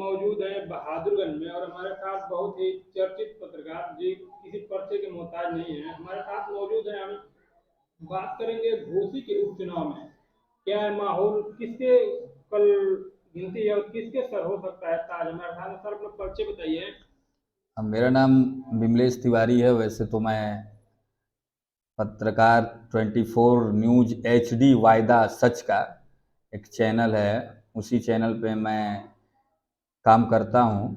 मौजूद हैं बहादुरगंज में और हमारे साथ बहुत ही चर्चित पत्रकार जी किसी पर्चे के मोहताज नहीं है हमारे साथ मौजूद हैं। हम बात करेंगे घोसी के उपचुनाव में क्या है माहौल, किसके कल गिनती है और किसके सर हो सकता है ताज। हमारे साथ सर अपना पर्चे बताइए। अब मेरा नाम विमलेश तिवारी है। वैसे तो मैं पत्रकार 24 न्यूज HD वायदा सच का एक चैनल है, उसी चैनल पे मैं काम करता हूँ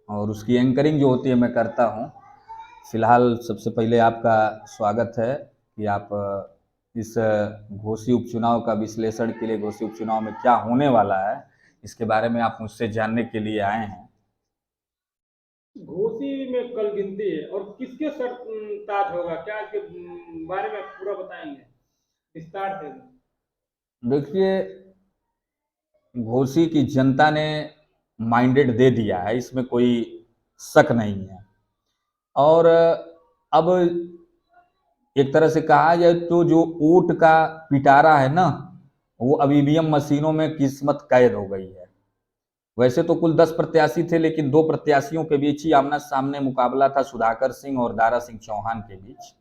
और उसकी एंकरिंग जो होती है मैं करता हूँ। फिलहाल सबसे पहले आपका स्वागत है कि आप इस घोसी उपचुनाव का विश्लेषण के लिए, घोसी उपचुनाव में क्या होने वाला है इसके बारे में आप मुझसे जानने के लिए आए हैं। घोसी में कल गिनती है और किसके सर ताज होगा, क्या इसके बारे में आप पूरा बताएंगे विस्तार से। देखिए, घोसी की जनता ने माइंडेड दे दिया है, इसमें कोई शक नहीं है। और अब एक तरह से कहा जाए तो जो वोट का पिटारा है ना, वो अब ईवीएम मशीनों में किस्मत कैद हो गई है। वैसे तो कुल 10 प्रत्याशी थे, लेकिन 2 प्रत्याशियों के बीच ही आमना सामने मुकाबला था, सुधाकर सिंह और दारा सिंह चौहान के बीच।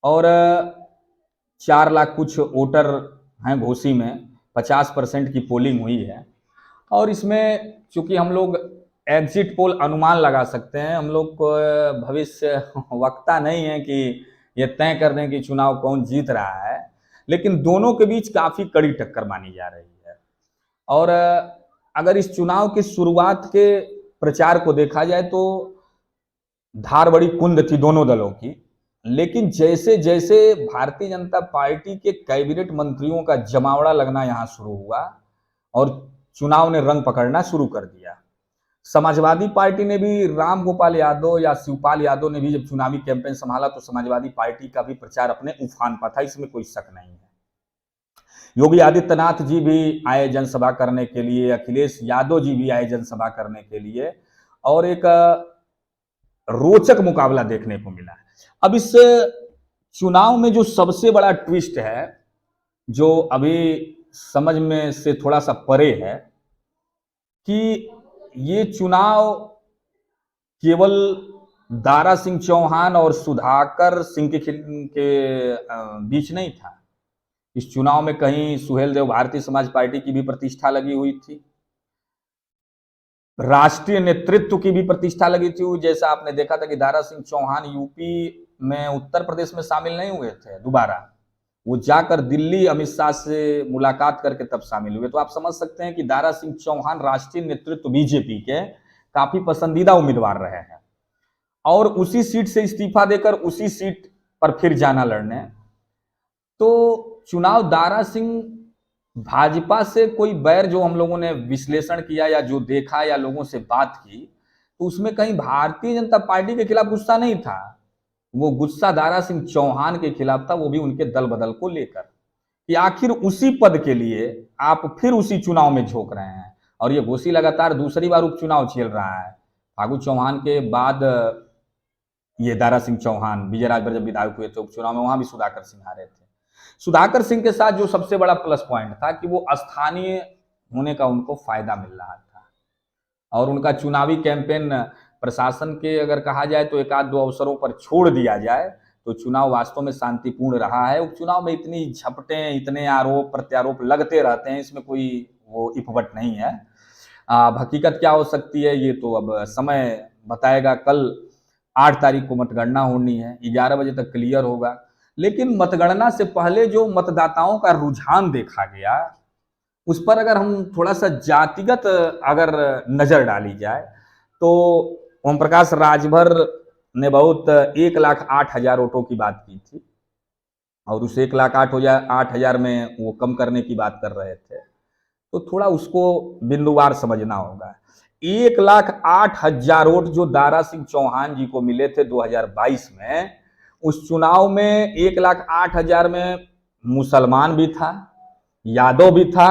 और 4 लाख कुछ वोटर हैं घोसी में, 50% की पोलिंग हुई है। और इसमें चूंकि हम लोग एग्जिट पोल अनुमान लगा सकते हैं, हम लोग को भविष्य वक्ता नहीं है कि ये तय कर दें कि चुनाव कौन जीत रहा है, लेकिन दोनों के बीच काफी कड़ी टक्कर मानी जा रही है। और अगर इस चुनाव की शुरुआत के प्रचार को देखा जाए तो धार बड़ी कुंद थी दोनों दलों की, लेकिन जैसे जैसे भारतीय जनता पार्टी के कैबिनेट मंत्रियों का जमावड़ा लगना यहां शुरू हुआ और चुनाव ने रंग पकड़ना शुरू कर दिया। समाजवादी पार्टी ने भी, राम गोपाल यादव या शिवपाल यादव ने भी जब चुनावी कैंपेन संभाला तो समाजवादी पार्टी का भी प्रचार अपने उफान पर था, इसमें कोई शक नहीं है। योगी आदित्यनाथ जी भी आए जनसभा करने के लिए, अखिलेश यादव जी भी आए जनसभा करने के लिए, और एक रोचक मुकाबला देखने को मिला है। अब इस चुनाव में जो सबसे बड़ा ट्विस्ट है, जो अभी समझ में से थोड़ा सा परे है, कि ये चुनाव केवल दारा सिंह चौहान और सुधाकर सिंह के बीच नहीं था। इस चुनाव में कहीं सुहेल देव भारतीय समाज पार्टी की भी प्रतिष्ठा लगी हुई थी, राष्ट्रीय नेतृत्व की भी प्रतिष्ठा लगी थी। जैसा आपने देखा था कि दारा सिंह चौहान यूपी में, उत्तर प्रदेश में शामिल नहीं हुए थे दोबारा, वो जाकर दिल्ली अमित शाह से मुलाकात करके तब शामिल हुए। तो आप समझ सकते हैं कि दारा सिंह चौहान राष्ट्रीय नेतृत्व बीजेपी के काफी पसंदीदा उम्मीदवार रहे हैं, और उसी सीट से इस्तीफा देकर उसी सीट पर फिर जाना लड़ने। तो चुनाव दारा सिंह भाजपा से कोई बैर जो हम लोगों ने विश्लेषण किया या जो देखा या लोगों से बात की, तो उसमें कहीं भारतीय जनता पार्टी के खिलाफ गुस्सा नहीं था। वो गुस्सा दारा सिंह चौहान के खिलाफ था, वो भी उनके दल बदल को लेकर, कि आखिर उसी पद के लिए आप फिर उसी चुनाव में झोंक रहे हैं। और ये घोसी लगातार दूसरी बार उपचुनाव झेल रहा है। फागू चौहान के बाद ये दारा सिंह चौहान विजय राजभर जब विधायक हुए थे उपचुनाव में, वहां भी सुधाकर सिंह हारे थे। सुधाकर सिंह के साथ जो सबसे बड़ा प्लस पॉइंट था कि वो स्थानीय होने का उनको फायदा मिल रहा था, और उनका चुनावी कैंपेन प्रशासन के अगर कहा जाए तो एक आध दो अवसरों पर छोड़ दिया जाए तो चुनाव वास्तव में शांतिपूर्ण रहा है। उपचुनाव में इतनी झपटें, इतने आरोप प्रत्यारोप लगते रहते हैं, इसमें कोई वो इफवट नहीं है। अब हकीकत क्या हो सकती है ये तो अब समय बताएगा। कल 8 तारीख को मतगणना होनी है, 11 बजे तक क्लियर होगा। लेकिन मतगणना से पहले जो मतदाताओं का रुझान देखा गया, उस पर अगर हम थोड़ा सा जातिगत अगर नजर डाली जाए तो ओम प्रकाश राजभर ने बहुत 1,08,000 वोटों की बात की थी, और उस 1,08,000 में वो कम करने की बात कर रहे थे। तो थोड़ा उसको बिंदुवार समझना होगा। 1,08,000 वोट जो दारा सिंह चौहान जी को मिले थे 2022 में, उस चुनाव में 1,08,000 में मुसलमान भी था, यादव भी था,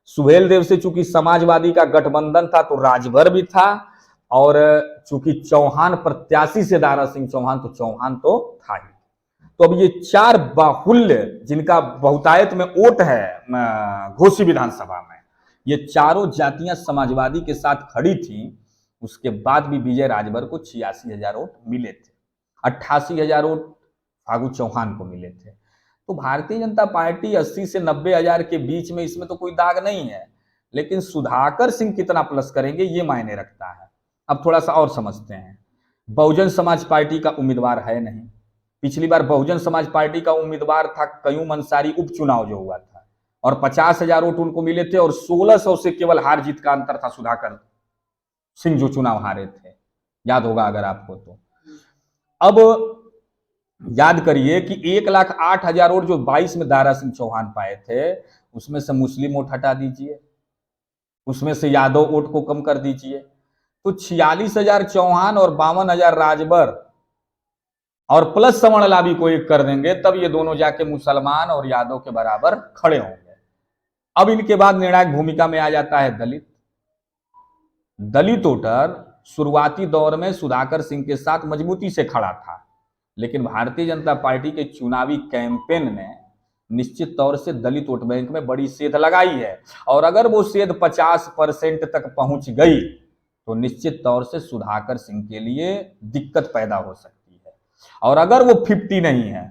सुहेल देव से चूंकि समाजवादी का गठबंधन था तो राजभर भी था, और चूंकि चौहान प्रत्याशी से दारा सिंह चौहान, तो चौहान तो था ही। तो अब ये 4 बाहुल्य जिनका बहुतायत में वोट है घोसी विधानसभा में, ये चारों जातियां समाजवादी के साथ खड़ी थी, उसके बाद भी विजय राजभर को 86,000 वोट मिले थे। 88,000 वोट फागू चौहान को मिले थे। तो भारतीय जनता पार्टी 80 से 90,000 के बीच में, इसमें तो कोई दाग नहीं है, लेकिन सुधाकर सिंह कितना प्लस करेंगे ये मायने रखता है। अब थोड़ा सा और समझते हैं। बहुजन समाज पार्टी का उम्मीदवार है नहीं। पिछली बार बहुजन समाज पार्टी का उम्मीदवार था कयूम अंसारी, उपचुनाव जो हुआ था, और 50,000 वोट उनको मिले थे, और 1600 से केवल हार जीत का अंतर था सुधाकर सिंह जो चुनाव हारे थे, याद होगा अगर आपको तो। अब याद करिए कि 1,08,000 वोट जो 22 में दारा सिंह चौहान पाए थे, उसमें से मुस्लिम वोट हटा दीजिए, उसमें से यादव वोट को कम कर दीजिए, तो 46,000 चौहान और 52,000 राजभर और प्लस सवर्ण लाभी को एक कर देंगे, तब ये दोनों जाके मुसलमान और यादव के बराबर खड़े होंगे। अब इनके बाद निर्णायक भूमिका में आ जाता है दलित। दलित वोटर शुरुआती दौर में सुधाकर सिंह के साथ मजबूती से खड़ा था, लेकिन भारतीय जनता पार्टी के चुनावी कैंपेन ने निश्चित तौर से दलित वोट बैंक में बड़ी सेध लगाई है, और अगर वो सेध 50% तक पहुंच गई तो निश्चित तौर से सुधाकर सिंह के लिए दिक्कत पैदा हो सकती है, और अगर वो 50 नहीं है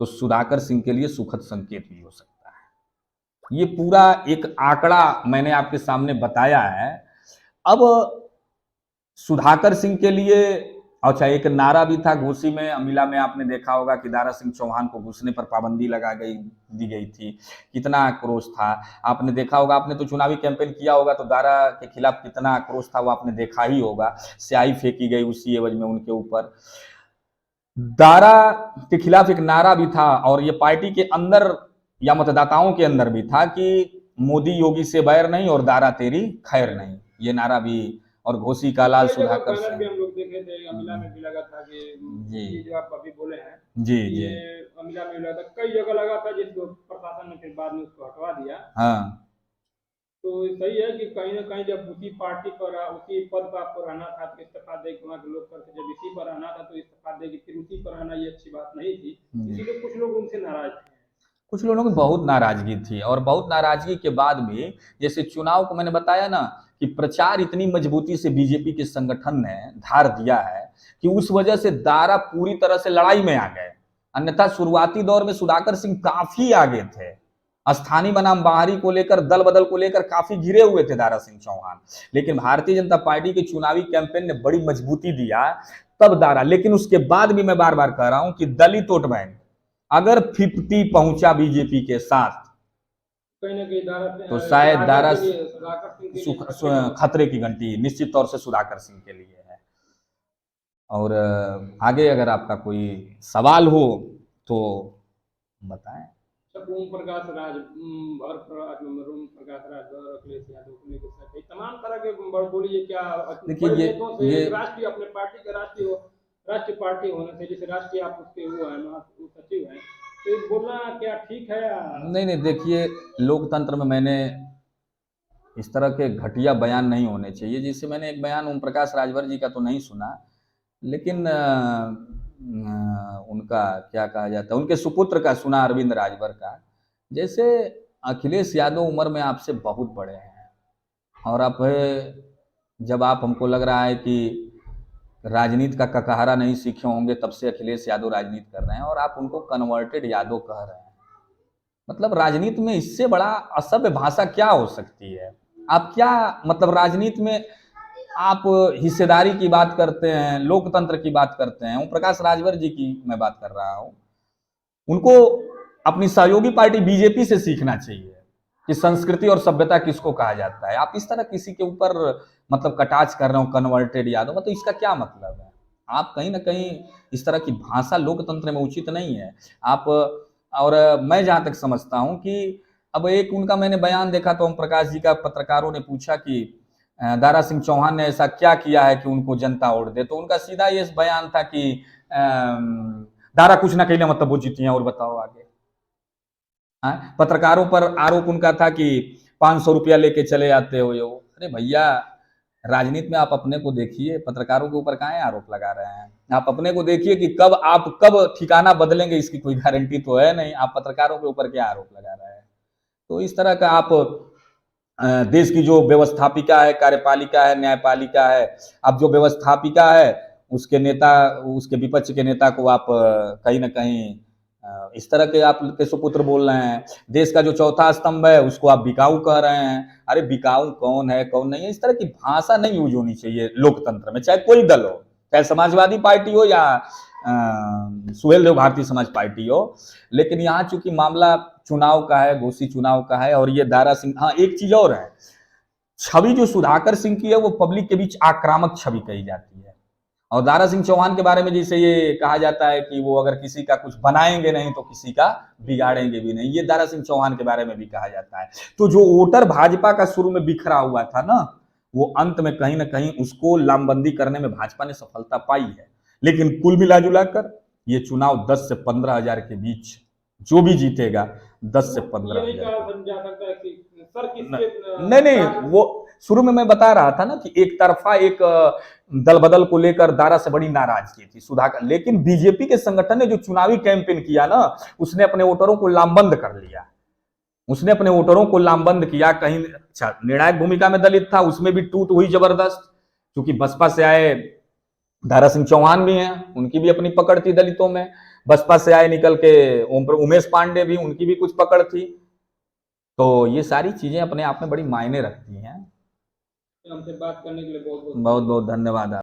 तो सुधाकर सिंह के लिए सुखद संकेत भी हो सकता है। ये पूरा एक आंकड़ा मैंने आपके सामने बताया है। अब सुधाकर सिंह के लिए, अच्छा, एक नारा भी था घोसी में, अमिला में आपने देखा होगा कि दारा सिंह चौहान को घुसने पर पाबंदी दी गई थी। कितना आक्रोश था, आपने देखा होगा। आपने तो चुनावी कैंपेन किया होगा, तो दारा के खिलाफ कितना आक्रोश था वो आपने देखा ही होगा। स्याही फेंकी गई उसी एवज में उनके ऊपर। दारा के खिलाफ एक नारा भी था, और ये पार्टी के अंदर या मतदाताओं के अंदर भी था कि मोदी योगी से बैर नहीं और दारा तेरी खैर नहीं, ये नारा भी। और घोसी का लाल सुधाकर सिंह भी हम लोग देखे थे, अमिला में भी लगा था कि जी, जो आप अभी बोले हैं जी ये जी, अमिला में लगा था, कई जगह लगा था, जिसको प्रशासन ने फिर बाद में उसको हटवा दिया। हाँ तो सही है कि कहीं ना कहीं जब उसी पार्टी पर उसी पद पर आपको रहना था तो इस्तीफा दे के, वहाँ के लोग करके जब इसी पर रहना था तो इस्तीफा दे के फिर उसी पर रहना, ये अच्छी बात नहीं थी। इसीलिए कुछ लोग उनसे नाराज थे। कुछ लोगों की बहुत नाराजगी थी, और बहुत नाराजगी के बाद भी, जैसे चुनाव को मैंने बताया ना कि प्रचार इतनी मजबूती से बीजेपी के संगठन ने धार दिया है कि उस वजह से दारा पूरी तरह से लड़ाई में आ गए। अन्यथा शुरुआती दौर में सुधाकर सिंह काफी आगे थे, स्थानीय बनाम बाहरी को लेकर, दल बदल को लेकर काफी घिरे हुए थे दारा सिंह चौहान, लेकिन भारतीय जनता पार्टी के चुनावी कैंपेन ने बड़ी मजबूती दिया, तब दारा। लेकिन उसके बाद भी मैं बार बार कह रहा हूं कि दलित वोट बैंक अगर 50 पहुंचा बीजेपी के साथ, कहीं ना कहीं तो शायद दारा खतरे खतरे की घंटी निश्चित तौर से सुधाकर सिंह के लिए है। और आगे अगर आपका कोई सवाल हो तो बताएं। ओम प्रकाश राज और ओम प्रकाश राज और अखिलेश यादव को लेकर तमाम तरह के बोली, ये क्या देखिए ये राष्ट्रीय अपने पार्टी का राष्ट्रीय पार्टी होने से, जैसे राष्ट्रीय आप उसके वो है सचिव है, तो ये बोलना क्या ठीक है या नहीं, देखिए लोकतंत्र में मैंने इस तरह के घटिया बयान नहीं होने चाहिए। जैसे मैंने एक बयान ओम प्रकाश राजभर जी का तो नहीं सुना, लेकिन उनका क्या कहा जाता है, उनके सुपुत्र का सुना, अरविंद राजभर का। जैसे अखिलेश यादव उम्र में आपसे बहुत बड़े हैं, और आप जब आप, हमको लग रहा है कि राजनीति का ककहरा नहीं सीखे होंगे, तब से अखिलेश यादव राजनीति कर रहे हैं, और आप उनको कन्वर्टेड यादव कह रहे हैं। मतलब राजनीति में इससे बड़ा असभ्य भाषा क्या हो सकती है? आप क्या, मतलब राजनीति में आप हिस्सेदारी की बात करते हैं, लोकतंत्र की बात करते हैं। ओम प्रकाश राजभर जी की मैं बात कर रहा हूं, उनको अपनी सहयोगी पार्टी बीजेपी से सीखना चाहिए कि संस्कृति और सभ्यता किसको कहा जाता है। आप इस तरह किसी के ऊपर मतलब कटाक्ष कर रहे हो, कन्वर्टेड यादव, मतलब इसका क्या मतलब है? आप कहीं ना कहीं इस तरह की भाषा लोकतंत्र में उचित नहीं है आप। और मैं जहां तक समझता हूं कि अब एक उनका मैंने बयान देखा तो ओम प्रकाश जी का, पत्रकारों ने पूछा कि दारा सिंह चौहान ने ऐसा क्या किया है कि उनको जनता वोट दे, तो उनका सीधा ये बयान था कि दारा कुछ ना कहने मतलब वो जीती हैं, और बताओ आगे। पत्रकारों पर आरोप उनका था कि 500 रुपया लेके चले आते हो यो। अरे भैया, राजनीति में आप अपने को देखिए, पत्रकारों के ऊपर कहाँ आरोप लगा रहे हैं? आप अपने को देखिए कि कब ठिकाना बदलेंगे, इसकी कोई गारंटी तो है नहीं। आप पत्रकारों के ऊपर क्या आरोप लगा रहे हैं? तो इस तरह का आप देश की जो व्यवस्थापिका है, कार्यपालिका है, न्यायपालिका है, अब जो व्यवस्थापिका है उसके नेता, उसके विपक्ष के नेता को आप कहीं ना कहीं इस तरह के आप के सुपुत्र बोल रहे हैं। देश का जो चौथा स्तंभ है उसको आप बिकाऊ कह रहे हैं। अरे बिकाऊ कौन है कौन नहीं है, इस तरह की भाषा नहीं यूज होनी चाहिए लोकतंत्र में, चाहे कोई दल हो, चाहे समाजवादी पार्टी हो या सुहेल देव भारतीय समाज पार्टी हो। लेकिन यहाँ चूंकि मामला चुनाव का है, घोषी चुनाव का है, और ये दारा सिंह, हाँ एक चीज और है, छवि जो सुधाकर सिंह की है वो पब्लिक के बीच आक्रामक छवि कही जाती है। और दारा सिंह चौहान के बारे में जैसे ये कहा जाता है कि वो अगर किसी का कुछ बनाएंगे नहीं तो किसी का बिगाड़ेंगे भी नहीं, ये दारा सिंह चौहान के बारे में भी कहा जाता है। तो जो वोटर भाजपा का शुरू में बिखरा हुआ था ना, वो अंत में कहीं ना कहीं उसको लामबंदी करने में भाजपा ने सफलता पाई है। लेकिन कुल मिलाजुलाकर ये चुनाव 10 से 15 हजार के बीच जो भी जीतेगा, 10 से 15 ये नहीं हजार। कहा जा सकता है कि सर किसके नहीं, वो शुरू में मैं बता रहा था ना कि एक तरफा एक दल बदल को लेकर दारा से बड़ी नाराजगी थी सुधाकर, लेकिन बीजेपी के संगठन ने जो चुनावी कैंपेन किया ना, उसने अपने वोटरों को लामबंद कर लिया। उसने अपने वोटरों को लामबंद किया। कहीं अच्छा निर्णायक भूमिका में दलित था, उसमें भी टूट हुई जबरदस्त, क्योंकि बसपा से आए दारा सिंह चौहान भी हैं, उनकी भी अपनी पकड़ थी दलितों में। बसपा से आए निकल के उमेश पांडे भी, उनकी भी कुछ पकड़ थी। तो ये सारी चीजें अपने आप में बड़ी मायने रखती हैं। हमसे बात करने के लिए बहुत बहुत बहुत धन्यवाद।